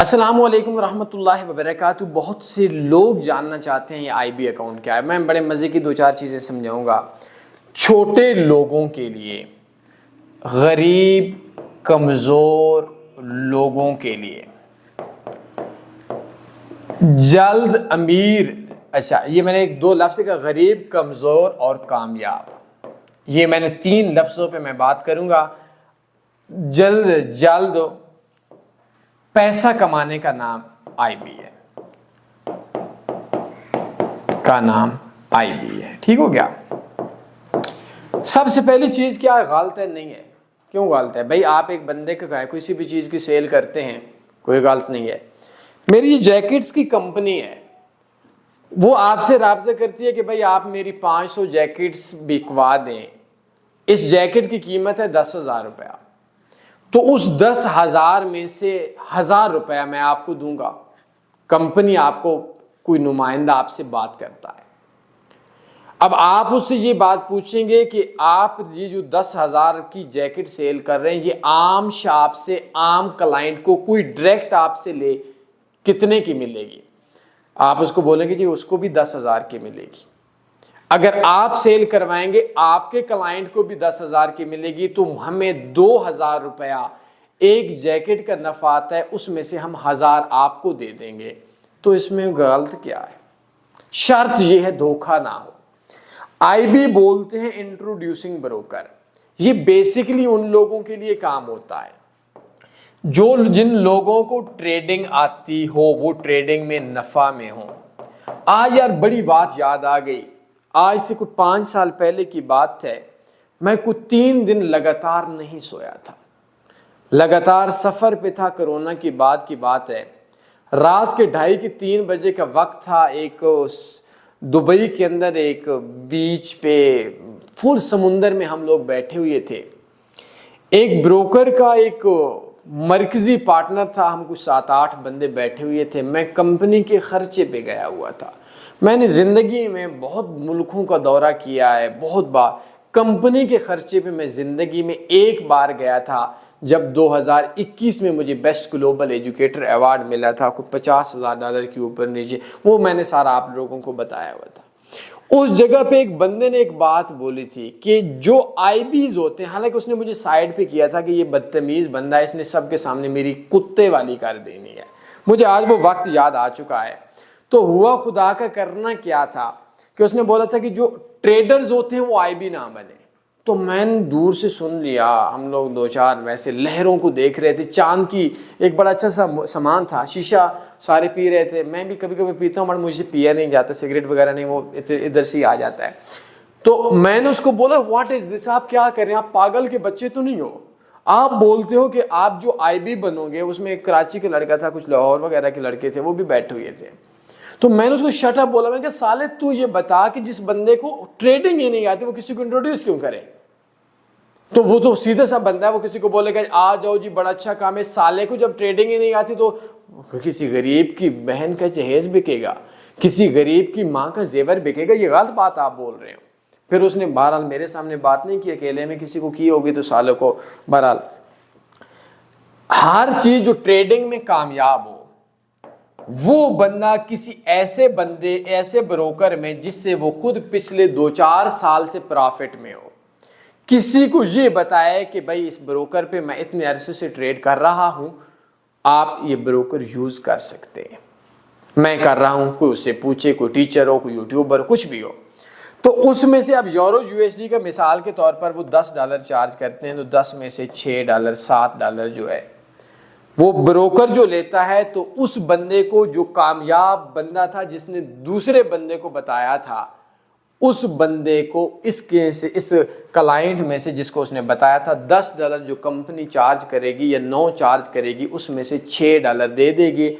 السلام علیکم ورحمۃ اللہ وبرکاتہ۔ بہت سے لوگ جاننا چاہتے ہیں یہ آئی بی اکاؤنٹ کیا ہے۔ میں بڑے مزے کی دو چار چیزیں سمجھاؤں گا چھوٹے لوگوں کے لیے، غریب کمزور لوگوں کے لیے، جلد امیر۔ اچھا، یہ میں نے دو لفظ کا، غریب، کمزور اور کامیاب، یہ میں نے تین لفظوں پہ میں بات کروں گا۔ جلد پیسہ کمانے کا نام آئی بی ہے، ٹھیک ہو گیا۔ سب سے پہلی چیز کیا ہے؟ غلط ہے نہیں ہے۔ کیوں غلط ہے بھائی؟ آپ ایک بندے کا کسی بھی چیز کی سیل کرتے ہیں، کوئی غلط نہیں ہے۔ میری یہ جیکٹس کی کمپنی ہے، وہ آپ سے رابطہ کرتی ہے کہ بھائی آپ میری 500 جیکٹس بکوا دیں، اس جیکٹ کی قیمت ہے 10,000 روپیہ، تو اس 10,000 میں سے 1,000 روپیہ میں آپ کو دوں گا۔ کمپنی آپ کو، کوئی نمائندہ آپ سے بات کرتا ہے، اب آپ اس سے یہ بات پوچھیں گے کہ آپ یہ جو 10,000 کی جیکٹ سیل کر رہے ہیں، یہ عام شاپ سے، عام کلائنٹ کو کوئی ڈائریکٹ آپ سے لے، کتنے کی ملے گی؟ آپ اس کو بولیں گے جی اس کو بھی 10,000 کی ملے گی۔ اگر آپ سیل کروائیں گے، آپ کے کلائنٹ کو بھی 10,000 کی ملے گی، تو ہمیں 2,000 روپیہ ایک جیکٹ کا نفع آتا ہے، اس میں سے ہم 1,000 آپ کو دے دیں گے۔ تو اس میں غلط کیا ہے؟ شرط یہ ہے دھوکہ نہ ہو۔ آئی بی بولتے ہیں انٹروڈیوسنگ بروکر۔ یہ بیسیکلی ان لوگوں کے لیے کام ہوتا ہے جن لوگوں کو ٹریڈنگ آتی ہو، وہ ٹریڈنگ میں نفع میں ہوں۔ آج یار بڑی بات یاد آ گئی، آج سے کچھ 5 سال پہلے کی بات ہے، میں کچھ 3 دن لگاتار نہیں سویا تھا، لگاتار سفر پہ تھا، کرونا کی بعد کی بات ہے، رات کے 2:30 3 بجے کا وقت تھا۔ ایک دبئی کے اندر ایک بیچ پہ فل سمندر میں ہم لوگ بیٹھے ہوئے تھے، ایک بروکر کا ایک مرکزی پارٹنر تھا، ہم کچھ 7-8 بندے بیٹھے ہوئے تھے۔ میں کمپنی کے خرچے پہ گیا ہوا تھا۔ میں نے زندگی میں بہت ملکوں کا دورہ کیا ہے، بہت بار کمپنی کے خرچے پہ میں زندگی میں ایک بار گیا تھا، جب 2021 میں مجھے بیسٹ گلوبل ایجوکیٹر ایوارڈ ملا تھا، کوئی $50,000 کے اوپر نیچے، وہ میں نے سارا آپ لوگوں کو بتایا ہوا تھا۔ اس جگہ پہ ایک بندے نے ایک بات بولی تھی کہ جو آئی بیز ہوتے ہیں، حالانکہ اس نے مجھے سائڈ پہ کیا تھا کہ یہ بدتمیز بندہ ہے، اس نے سب کے سامنے میری کتے والی کر دینی ہے، مجھے آج وہ وقت یاد آ چکا ہے۔ تو ہوا خدا کا کرنا کیا تھا کہ اس نے بولا تھا کہ جو ٹریڈرز ہوتے ہیں وہ آئی بی نہ بنے۔ تو میں نے دور سے سن لیا، ہم لوگ 2-4 ویسے لہروں کو دیکھ رہے تھے، چاند کی ایک بڑا اچھا سا سامان تھا، شیشہ سارے پی رہے تھے، میں بھی کبھی کبھی پیتا ہوں بٹ مجھے پیا نہیں جاتا، سگریٹ وغیرہ نہیں، وہ ادھر سے ہی آ جاتا ہے۔ تو میں نے اس کو بولا واٹ از دس، آپ کیا کر رہے ہیں؟ آپ پاگل کے بچے تو نہیں ہو؟ آپ بولتے ہو کہ آپ جو آئی بی بنو گے۔ اس میں ایک کراچی کا لڑکا تھا، کچھ لاہور وغیرہ کے لڑکے تھے، وہ بھی بیٹھے ہوئے تھے۔ تو میں نے اس کو شٹ اپ بولا، میں نے کہا سالے تو یہ بتا کہ جس بندے کو ٹریڈنگ ہی نہیں آتی وہ کسی کو انٹروڈیوس کیوں کرے؟ تو وہ تو سیدھا سا بندہ ہے، وہ کسی کو بولے گا آ جاؤ جی بڑا اچھا کام ہے۔ سالے کو جب ٹریڈنگ ہی نہیں آتی تو کسی غریب کی بہن کا جہیز بکے گا، کسی غریب کی ماں کا زیور بکے گا؟ یہ غلط بات آپ بول رہے ہو۔ پھر اس نے بہرحال میرے سامنے بات نہیں کی، اکیلے میں کسی کو کی ہوگی تو سالوں کو۔ بہرحال ہر چیز جو ٹریڈنگ میں کامیاب ہو، وہ بندہ کسی ایسے بندے، ایسے بروکر میں جس سے وہ خود پچھلے 2-4 سال سے پرافٹ میں ہو، کسی کو یہ بتائے کہ بھائی اس بروکر پہ میں اتنے عرصے سے ٹریڈ کر رہا ہوں، آپ یہ بروکر یوز کر سکتے ہیں، میں کر رہا ہوں، کوئی اس سے پوچھے، کوئی ٹیچر ہو، کوئی یوٹیوبر، کچھ بھی ہو۔ تو اس میں سے اب یورو USD کا مثال کے طور پر وہ $10 چارج کرتے ہیں، تو 10 میں سے $6 $7 جو ہے وہ بروکر جو لیتا ہے، تو اس بندے کو، جو کامیاب بندہ تھا جس نے دوسرے بندے کو بتایا تھا، اس بندے کو اس کلائنٹ میں سے جس کو اس نے بتایا تھا $10 جو کمپنی چارج کرے گی یا 9 چارج کرے گی، اس میں سے $6 دے دے گی۔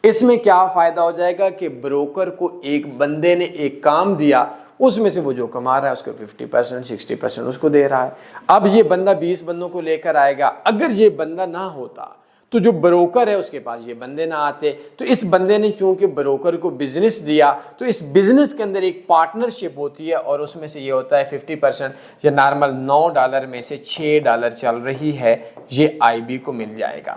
اس میں کیا فائدہ ہو جائے گا کہ بروکر کو ایک بندے نے ایک کام دیا، اس میں سے وہ جو کما رہا ہے اس کو 50% 60% اس کو دے رہا ہے۔ اب یہ بندہ 20 بندوں کو لے کر آئے گا، اگر یہ بندہ نہ ہوتا تو جو بروکر ہے اس کے پاس یہ بندے نہ آتے، تو اس بندے نے چونکہ بروکر کو بزنس دیا، تو اس بزنس کے اندر ایک پارٹنرشپ ہوتی ہے، اور اس میں سے یہ ہوتا ہے 50%، یا نارمل $9 میں سے $6 چل رہی ہے، یہ آئی بی کو مل جائے گا۔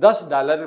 $10